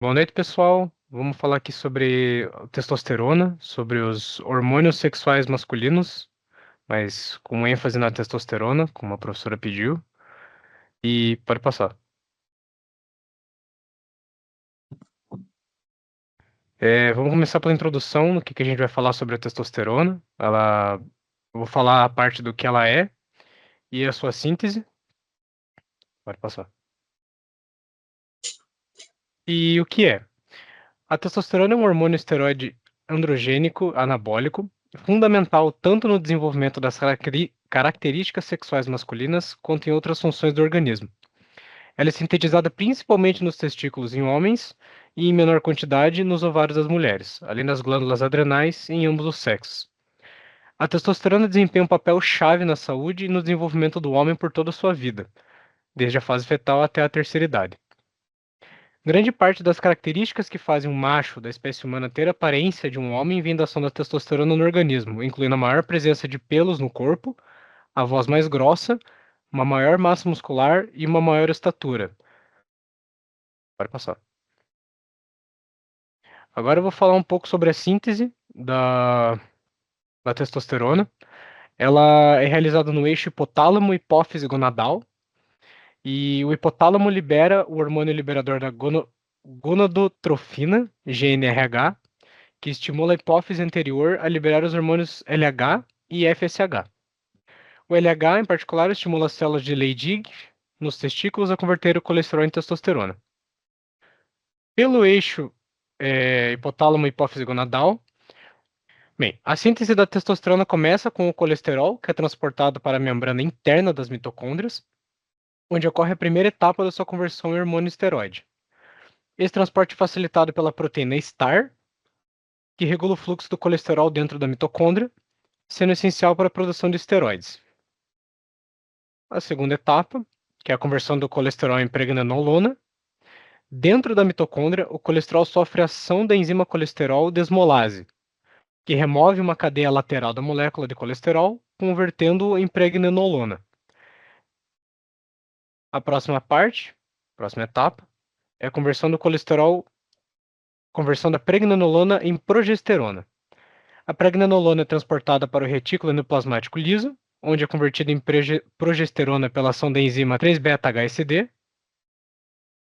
Boa noite, pessoal. Vamos falar aqui sobre a testosterona, sobre os hormônios sexuais masculinos, mas com ênfase na testosterona, como a professora pediu. E pode passar. Vamos começar pela introdução, no que a gente vai falar sobre a testosterona. Eu vou falar a parte do que ela é e a sua síntese. Pode passar. E o que é? A testosterona é um hormônio esteroide androgênico anabólico, fundamental tanto no desenvolvimento das características sexuais masculinas quanto em outras funções do organismo. Ela é sintetizada principalmente nos testículos em homens e em menor quantidade nos ovários das mulheres, além das glândulas adrenais em ambos os sexos. A testosterona desempenha um papel chave na saúde e no desenvolvimento do homem por toda a sua vida, desde a fase fetal até a terceira idade. Grande parte das características que fazem um macho da espécie humana ter a aparência de um homem vem da ação da testosterona no organismo, incluindo a maior presença de pelos no corpo, a voz mais grossa, uma maior massa muscular e uma maior estatura. Pode passar. Agora eu vou falar um pouco sobre a síntese da testosterona. Ela é realizada no eixo hipotálamo-hipófise gonadal, e o hipotálamo libera o hormônio liberador da gonadotrofina, GnRH, que estimula a hipófise anterior a liberar os hormônios LH e FSH. O LH, em particular, estimula as células de Leydig nos testículos a converter o colesterol em testosterona. Pelo eixo hipotálamo-hipófise gonadal, bem, a síntese da testosterona começa com o colesterol, que é transportado para a membrana interna das mitocôndrias, onde ocorre a primeira etapa da sua conversão em hormônio esteroide. Esse transporte é facilitado pela proteína STAR, que regula o fluxo do colesterol dentro da mitocôndria, sendo essencial para a produção de esteroides. A segunda etapa, que é a conversão do colesterol em pregnenolona. Dentro da mitocôndria, o colesterol sofre a ação da enzima colesterol desmolase, que remove uma cadeia lateral da molécula de colesterol, convertendo-o em pregnenolona. A próxima etapa, é a conversão da pregnenolona em progesterona. A pregnenolona é transportada para o retículo endoplasmático liso, onde é convertida em progesterona pela ação da enzima 3-beta-HSD.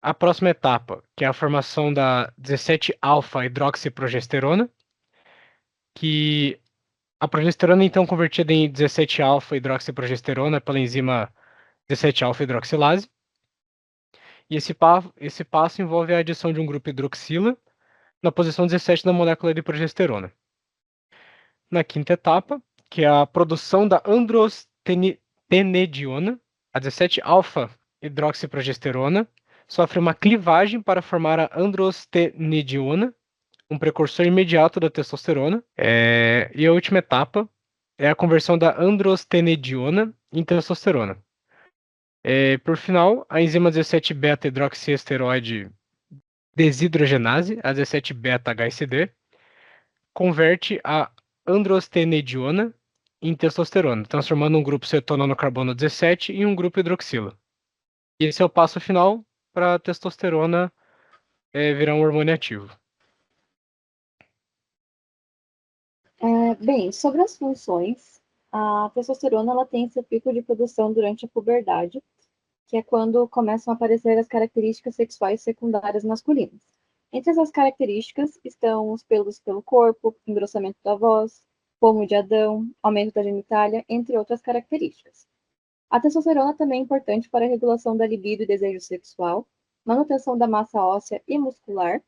A próxima etapa, que é a formação da 17-alfa-hidroxiprogesterona, que a progesterona é então convertida em 17-alfa-hidroxiprogesterona pela enzima 17-alfa-hidroxilase. E esse passo envolve a adição de um grupo hidroxila na posição 17 da molécula de progesterona. Na quinta etapa, que é a produção da androstenediona, a 17-alfa-hidroxiprogesterona sofre uma clivagem para formar a androstenediona, um precursor imediato da testosterona. E a última etapa é a conversão da androstenediona em testosterona. Por final, a enzima 17-beta-hidroxiesteroide desidrogenase, a 17-beta-HSD, converte a androstenediona em testosterona, transformando um grupo cetona no carbono 17 em um grupo hidroxila. E esse é o passo final para a testosterona virar um hormônio ativo. Bem, sobre as funções, a testosterona ela tem seu pico de produção durante a puberdade, que é quando começam a aparecer as características sexuais secundárias masculinas. Entre essas características estão os pelos pelo corpo, engrossamento da voz, pomo de Adão, aumento da genitália, entre outras características. A testosterona também é importante para a regulação da libido e desejo sexual, manutenção da massa óssea e muscular,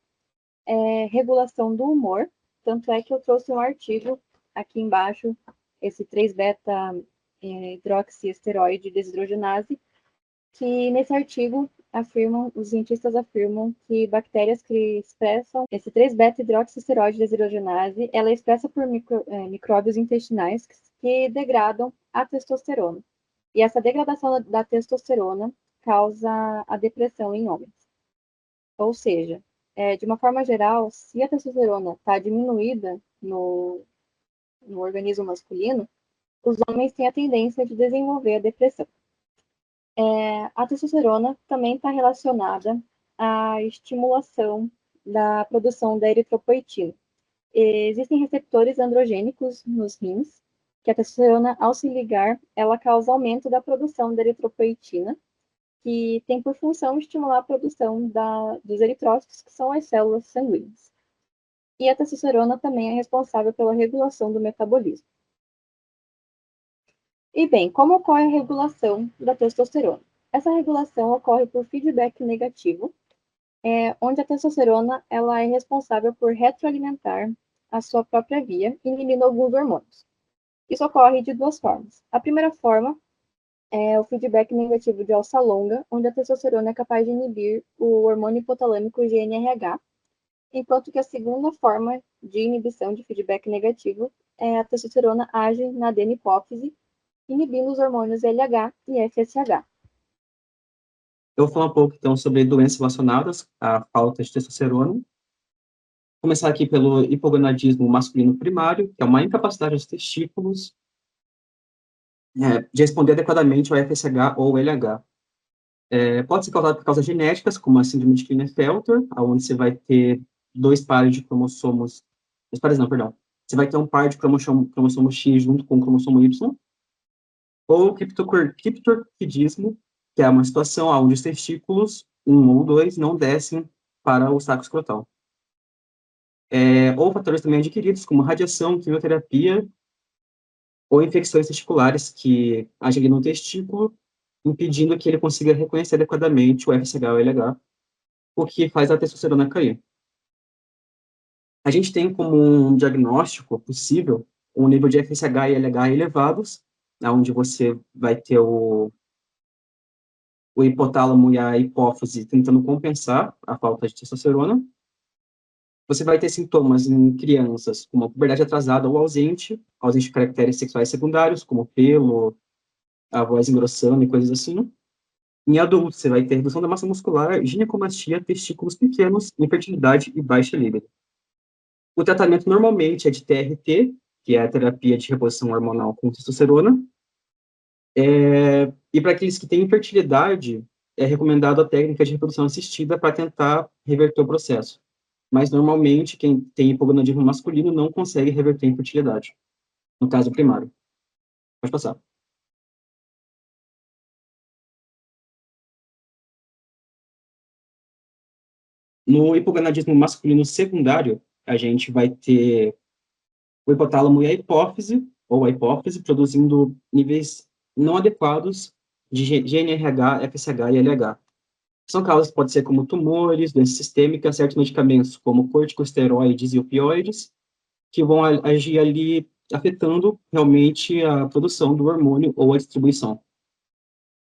regulação do humor, tanto é que eu trouxe um artigo aqui embaixo, esse 3-beta hidroxiesteroide desidrogenase, que nesse artigo os cientistas afirmam que bactérias que expressam esse 3-beta-hidroxiesteroide desidrogenase, ela é expressa por micróbios intestinais que degradam a testosterona. E essa degradação da testosterona causa a depressão em homens. Ou seja, de uma forma geral, se a testosterona está diminuída no organismo masculino, os homens têm a tendência de desenvolver a depressão. A testosterona também está relacionada à estimulação da produção da eritropoetina. Existem receptores androgênicos nos rins, que a testosterona, ao se ligar, ela causa aumento da produção da eritropoetina, que tem por função estimular a produção dos eritrócitos, que são as células sanguíneas. E a testosterona também é responsável pela regulação do metabolismo. E bem, como ocorre a regulação da testosterona? Essa regulação ocorre por feedback negativo, onde a testosterona ela é responsável por retroalimentar a sua própria via, inibindo alguns hormônios. Isso ocorre de duas formas. A primeira forma é o feedback negativo de alça longa, onde a testosterona é capaz de inibir o hormônio hipotalâmico GnRH, enquanto que a segunda forma de inibição de feedback negativo é a testosterona age na adenohipófise, inibindo os hormônios LH e FSH. Eu vou falar um pouco, então, sobre doenças relacionadas à falta de testosterona. Vou começar aqui pelo hipogonadismo masculino primário, que é uma incapacidade dos testículos de responder adequadamente ao FSH ou LH. Pode ser causado por causas genéticas, como a síndrome de Klinefelter, onde você vai ter dois pares de cromossomos... Dois pares não, perdão. Você vai ter um par de cromossomo X junto com o cromossomo Y. Ou criptorquidismo, que é uma situação onde os testículos, um ou dois, não descem para o saco escrotal. Ou fatores também adquiridos, como radiação, quimioterapia, ou infecções testiculares que agem no testículo, impedindo que ele consiga reconhecer adequadamente o FSH ou LH, o que faz a testosterona cair. A gente tem como um diagnóstico possível um nível de FSH e LH elevados, onde você vai ter o hipotálamo e a hipófise tentando compensar a falta de testosterona. Você vai ter sintomas em crianças, como a puberdade atrasada ou ausente de caracteres sexuais secundários, como pelo, a voz engrossando e coisas assim. Em adultos, você vai ter redução da massa muscular, ginecomastia, testículos pequenos, infertilidade e baixa libido. O tratamento normalmente é de TRT, que é a terapia de reposição hormonal com testosterona. E para aqueles que têm infertilidade, é recomendado a técnica de reprodução assistida para tentar reverter o processo. Mas, normalmente, quem tem hipogonadismo masculino não consegue reverter a infertilidade, no caso primário. Pode passar. No hipogonadismo masculino secundário, a gente vai ter o hipotálamo e a hipófise, ou a hipófise, produzindo níveis não adequados de GnRH, FSH e LH. São causas que podem ser como tumores, doenças sistêmicas, certos medicamentos como corticosteroides e opioides, que vão agir ali afetando realmente a produção do hormônio ou a distribuição.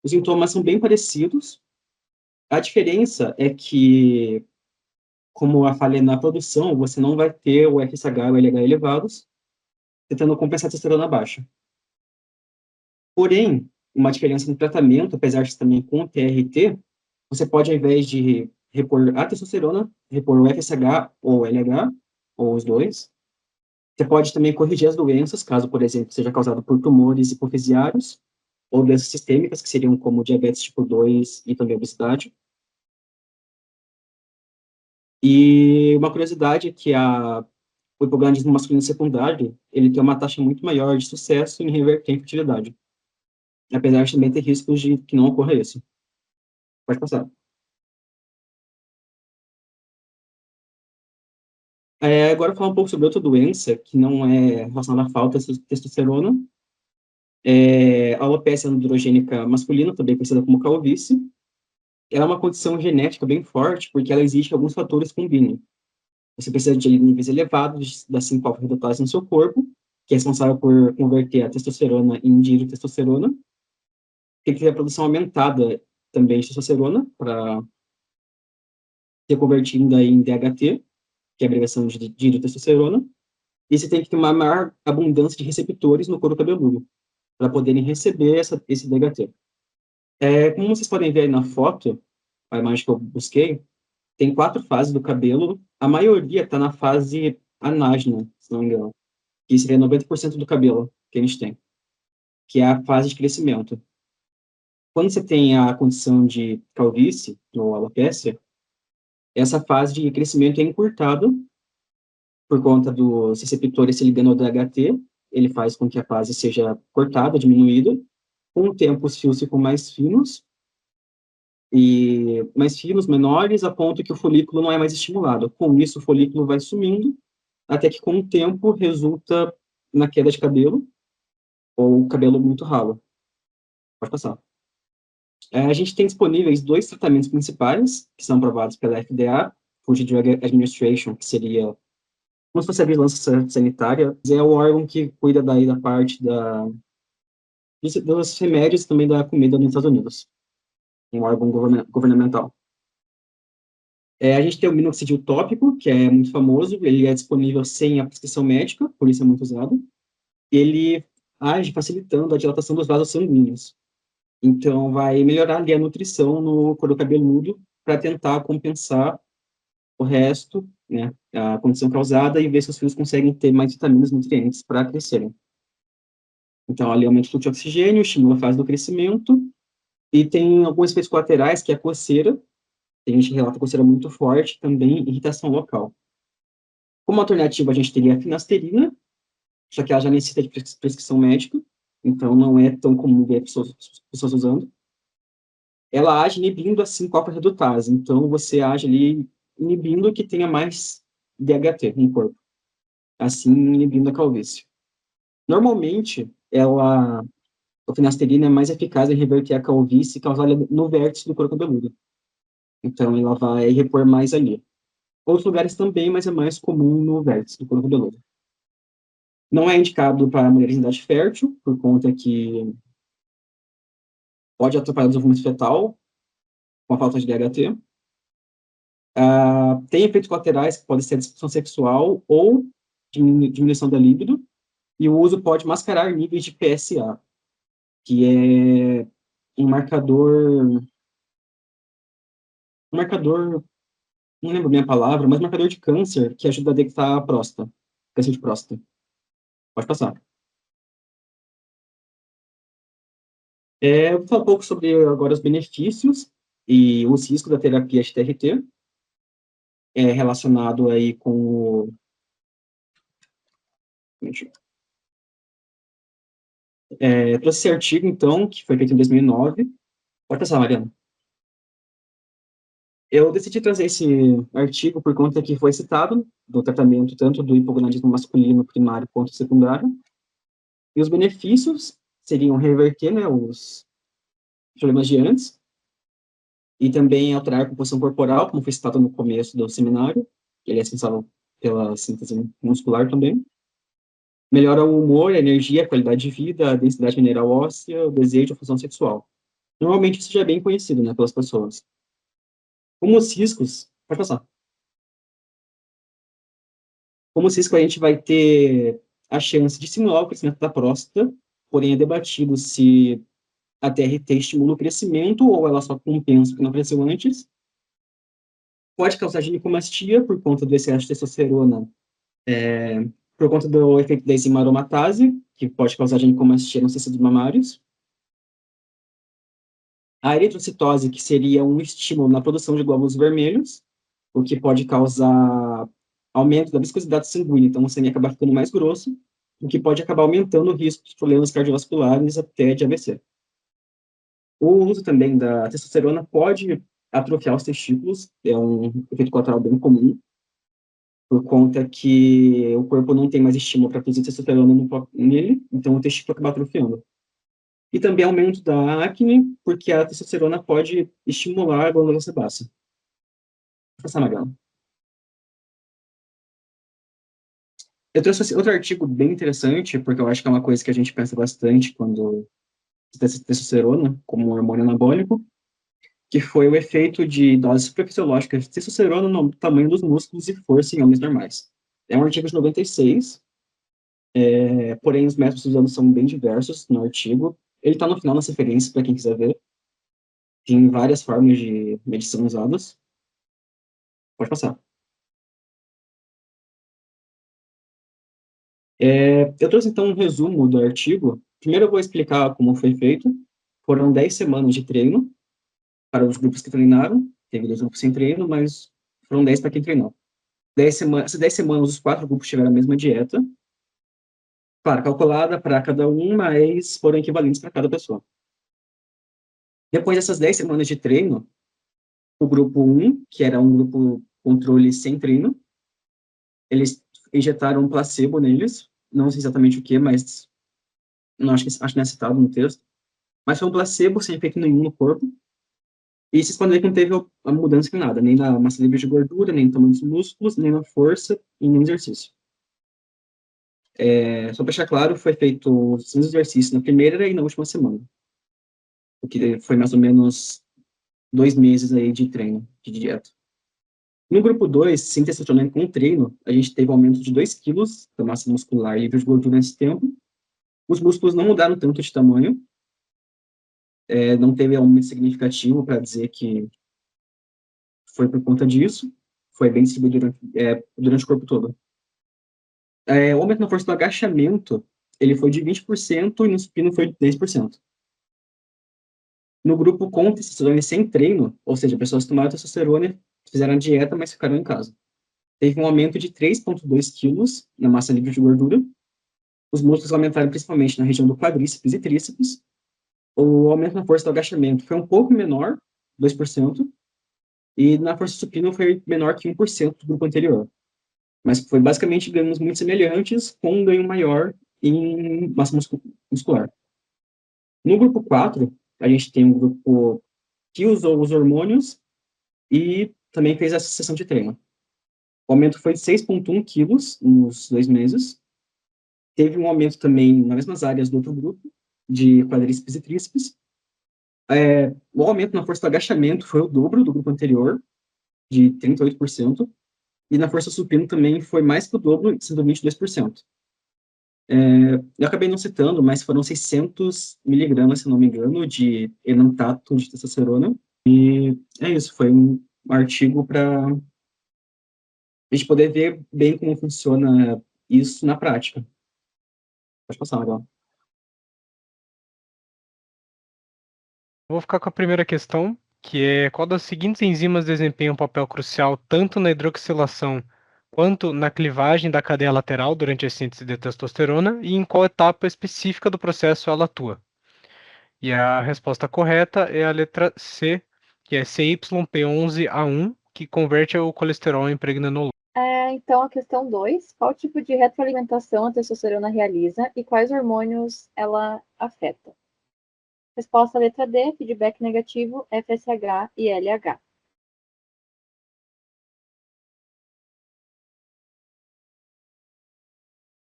Os sintomas são bem parecidos. A diferença é que, como eu falei na produção, você não vai ter o FSH e o LH elevados, tentando compensar a testosterona baixa. Porém, uma diferença no tratamento, apesar de também com o TRT, você pode, ao invés de repor a testosterona, repor o FSH ou o LH, ou os dois. Você pode também corrigir as doenças, caso, por exemplo, seja causado por tumores hipofisiários, ou doenças sistêmicas, que seriam como diabetes tipo 2 e também obesidade. E uma curiosidade é que o hipogonadismo masculino secundário, ele tem uma taxa muito maior de sucesso em reverter a infertilidade, apesar de também ter riscos de que não ocorra isso. Pode passar. Agora falar um pouco sobre outra doença, que não é relacionada à falta de testosterona. A alopecia androgênica masculina, também conhecida como calvície. Ela é uma condição genética bem forte, porque ela exige que alguns fatores combinem. Você precisa de níveis elevados da 5-alfa-redutase no seu corpo, que é responsável por converter a testosterona em dihidrotestosterona. Tem que ter a produção aumentada também de testosterona, para ser convertida em DHT, que é a abreviação de dihidrotestosterona. E você tem que ter uma maior abundância de receptores no couro cabeludo, para poderem receber esse DHT. Como vocês podem ver aí na foto, a imagem que eu busquei, tem 4 fases do cabelo. A maioria está na fase anágena, se não me engano, que seria 90% do cabelo que a gente tem, que é a fase de crescimento. Quando você tem a condição de calvície, ou alopecia, essa fase de crescimento é encurtada por conta dos receptores se ligando ao DHT, ele faz com que a fase seja cortada, diminuída. Com o tempo, os fios ficam mais finos, menores, a ponto que o folículo não é mais estimulado. Com isso, o folículo vai sumindo, até que com o tempo resulta na queda de cabelo, ou cabelo muito ralo. Pode passar. A gente tem disponíveis 2 tratamentos principais, que são aprovados pela FDA, Food and Drug Administration, que seria como se fosse a vigilância sanitária, é o órgão que cuida daí da parte dos remédios e também da comida nos Estados Unidos, um órgão governamental. A gente tem o minoxidil tópico, que é muito famoso, ele é disponível sem a prescrição médica, por isso é muito usado. Ele age facilitando a dilatação dos vasos sanguíneos. Então, vai melhorar ali a nutrição no couro cabeludo para tentar compensar o resto, né, a condição causada, e ver se os fios conseguem ter mais vitaminas e nutrientes para crescerem. Então, ali aumenta o fluxo de oxigênio, estimula a fase do crescimento, e tem alguns efeitos colaterais, que é a coceira. Tem gente que relata coceira muito forte, também irritação local. Como alternativa, a gente teria a finasterida, só que ela já necessita de prescrição médica, então não é tão comum ver pessoas usando. Ela age inibindo a 5-alfa-redutase, então você age ali inibindo que tenha mais DHT no corpo, assim inibindo a calvície. Normalmente, a finasterida é mais eficaz em reverter a calvície causada no vértice do couro cabeludo. Então, ela vai repor mais ali. Outros lugares também, mas é mais comum no vértice do couro cabeludo. Não é indicado para mulheres em idade fértil, por conta que pode atrapalhar o desenvolvimento fetal, com a falta de DHT. Tem efeitos colaterais que podem ser a disfunção sexual ou diminuição da libido, e o uso pode mascarar níveis de PSA, que é um marcador, não lembro bem a palavra, mas marcador de câncer que ajuda a detectar a próstata, câncer de próstata. Pode passar. Vou falar um pouco sobre agora os benefícios e os riscos da terapia de TRT, relacionado aí com trouxe esse artigo, então, que foi feito em 2009. Pode passar, Mariana. Eu decidi trazer esse artigo por conta que foi citado do tratamento tanto do hipogonadismo masculino primário quanto secundário, e os benefícios seriam reverter, né, os problemas de antes, e também alterar a composição corporal, como foi citado no começo do seminário, ele é responsável pela síntese muscular também. Melhora o humor, a energia, a qualidade de vida, a densidade mineral óssea, o desejo, a função sexual. Normalmente isso já é bem conhecido, né, pelas pessoas. Como os riscos, pode passar. Como os riscos, a gente vai ter a chance de simular o crescimento da próstata, porém é debatido se a TRT estimula o crescimento ou ela só compensa o que não cresceu antes. Pode causar ginecomastia por conta do excesso de testosterona, por conta do efeito da enzima aromatase, que pode causar ginecomastia nos tecidos mamários. A eritrocitose, que seria um estímulo na produção de glóbulos vermelhos, o que pode causar aumento da viscosidade sanguínea, então o sangue acaba ficando mais grosso, o que pode acabar aumentando o risco de problemas cardiovasculares até de AVC. O uso também da testosterona pode atrofiar os testículos, é um efeito colateral bem comum, por conta que o corpo não tem mais estímulo para produzir testosterona nele, então o testículo acaba atrofiando. E também aumento da acne, porque a testosterona pode estimular a glândula sebácea. Vou passar, Magal. Eu trouxe outro artigo bem interessante, porque eu acho que é uma coisa que a gente pensa bastante quando se testosterona como um hormônio anabólico, que foi o efeito de doses suprafisiológicas de testosterona no tamanho dos músculos e força em homens normais. É um artigo de 96, porém os métodos usados são bem diversos no artigo. Ele está no final nas referências para quem quiser ver. Tem várias formas de medição usadas. Pode passar. Eu trouxe, então, um resumo do artigo. Primeiro eu vou explicar como foi feito. Foram 10 semanas de treino para os grupos que treinaram. Teve 2 grupos sem treino, mas Foram 10 para quem treinou. 10 semanas, essas 10 semanas, os 4 grupos tiveram a mesma dieta. Claro, calculada para cada um, mas foram equivalentes para cada pessoa. Depois dessas 10 semanas de treino, o grupo 1, que era um grupo controle sem treino, eles injetaram um placebo neles, não sei exatamente o que, mas não acho que não é citado no texto, mas foi um placebo sem efeito nenhum no corpo, e vocês podem ver que não teve a mudança em nada, nem na massa livre de gordura, nem no tamanho dos músculos, nem na força, e nem no exercício. Só para deixar claro, foi feito os exercícios na primeira e na última semana, o que foi mais ou menos 2 meses aí de treino, de dieta. No grupo 2, sem testosterona com treino, a gente teve um aumento de 2 quilos da massa muscular livre de gordura nesse tempo. Os músculos não mudaram tanto de tamanho, não teve aumento significativo para dizer que foi por conta disso, foi bem distribuído durante o corpo todo. O aumento na força do agachamento, ele foi de 20% e no supino foi de 10%. No grupo com testosterona sem treino, ou seja, pessoas que tomaram testosterona, fizeram dieta, mas ficaram em casa, teve um aumento de 3,2 quilos na massa livre de gordura. Os músculos aumentaram principalmente na região do quadríceps e tríceps. O aumento na força do agachamento foi um pouco menor, 2%, e na força supino foi menor que 1% do grupo anterior. Mas foi basicamente ganhos muito semelhantes, com um ganho maior em massa muscular. No grupo 4, a gente tem um grupo que usou os hormônios e também fez essa sessão de treino. O aumento foi de 6,1 quilos nos 2 meses. Teve um aumento também nas mesmas áreas do outro grupo, de quadríceps e tríceps. O aumento na força do agachamento foi o dobro do grupo anterior, de 38%, e na força supino também foi mais que o dobro, sendo 22%. Eu acabei não citando, mas foram 600 miligramas, se não me engano, de enantato de testosterona, e é isso, foi um artigo para a gente poder ver bem como funciona isso na prática. Pode passar, Magal. Vou ficar com a primeira questão, que é qual das seguintes enzimas desempenha um papel crucial tanto na hidroxilação quanto na clivagem da cadeia lateral durante a síntese de testosterona e em qual etapa específica do processo ela atua? E a resposta correta é a letra C, que é CYP11A1, que converte o colesterol em pregnenolona. Então, a questão 2, qual tipo de retroalimentação a testosterona realiza e quais hormônios ela afeta? Resposta letra D, feedback negativo, FSH e LH.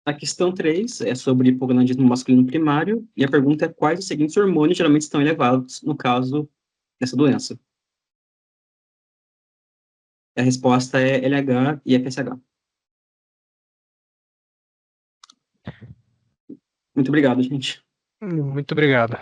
A questão 3 é sobre hipogonadismo masculino primário, e a pergunta é quais os seguintes hormônios geralmente estão elevados no caso dessa doença. A resposta é LH e FSH. Muito obrigado, gente. Muito obrigado.